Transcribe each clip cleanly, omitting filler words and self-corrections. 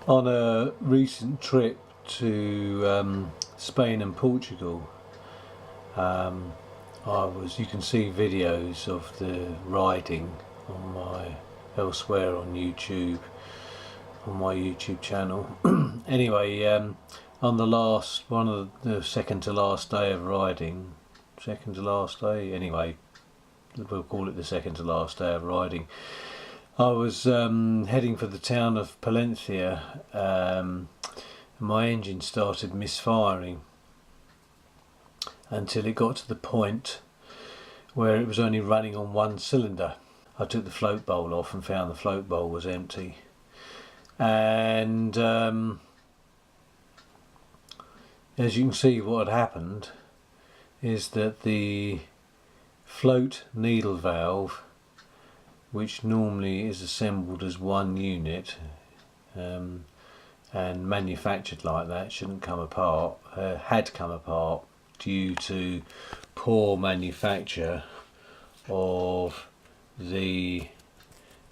On a recent trip to Spain and Portugal, you can see videos of the riding on elsewhere on YouTube, on my YouTube channel. Anyway, on the second to last day of riding, anyway, we'll call it the second to last day of riding, I was heading for the town of Palencia. My engine started misfiring until it got to the point where it was only running on one cylinder. I took the float bowl off and found the float bowl was empty, and as you can see, what had happened is that the float needle valve, which normally is assembled as one unit and manufactured like that, shouldn't come apart, had come apart due to poor manufacture of the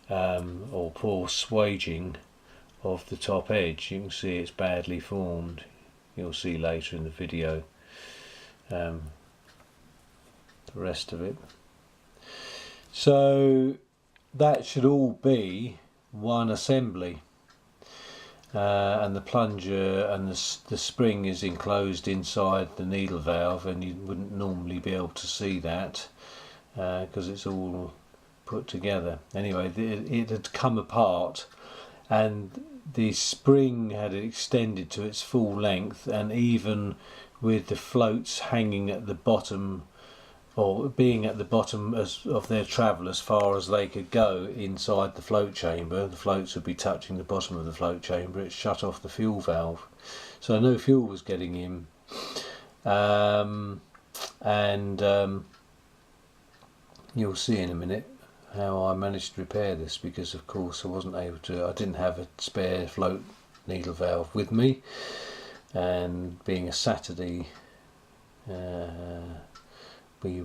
or poor swaging of the top edge. You can see it's badly formed. You'll see later in the video the rest of it. So that should all be one assembly, and the plunger and the spring is enclosed inside the needle valve, and you wouldn't normally be able to see that because it's all put together. Anyway, it had come apart, and the spring had extended to its full length, and even with the floats hanging at the bottom, or being at the bottom of their travel as far as they could go inside the float chamber, the floats would be touching the bottom of the float chamber. It shut off the fuel valve, so no fuel was getting in. You'll see in a minute how I managed to repair this, because of course I didn't have a spare float needle valve with me, and being a Saturday, we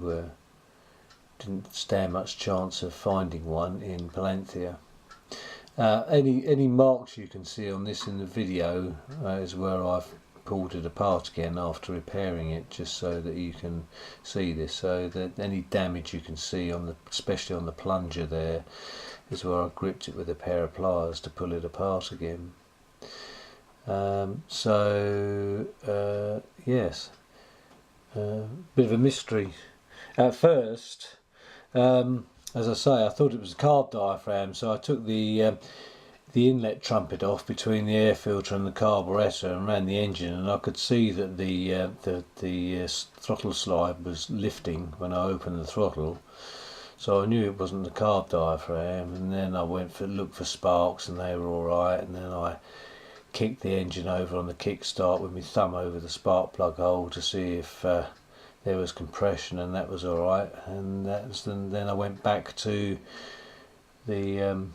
didn't stand much chance of finding one in Palencia. Any marks you can see on this in the video is where I've pulled it apart again after repairing it, just so that you can see this. So that any damage you can see especially on the plunger there, is where I gripped it with a pair of pliers to pull it apart again. Yes, bit of a mystery. At first, as I say, I thought it was a carb diaphragm, so I took the inlet trumpet off between the air filter and the carburettor and ran the engine, and I could see that the throttle slide was lifting when I opened the throttle, so I knew it wasn't the carb diaphragm. And then I looked for sparks, and they were alright, and then I kicked the engine over on the kickstart with my thumb over the spark plug hole to see if there was compression, and that was alright. And then I went back to the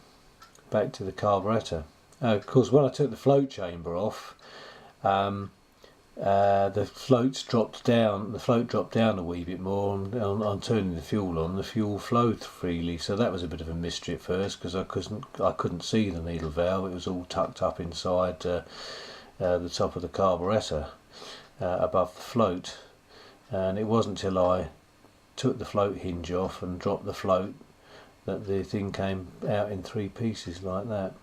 carburettor. Of course, when I took the float chamber off, the float dropped down a wee bit more, and on turning the fuel on, the fuel flowed freely. So that was a bit of a mystery at first, because I couldn't see the needle valve. It was all tucked up inside the top of the carburettor above the float, and it wasn't till I took the float hinge off and dropped the float that the thing came out in three pieces like that.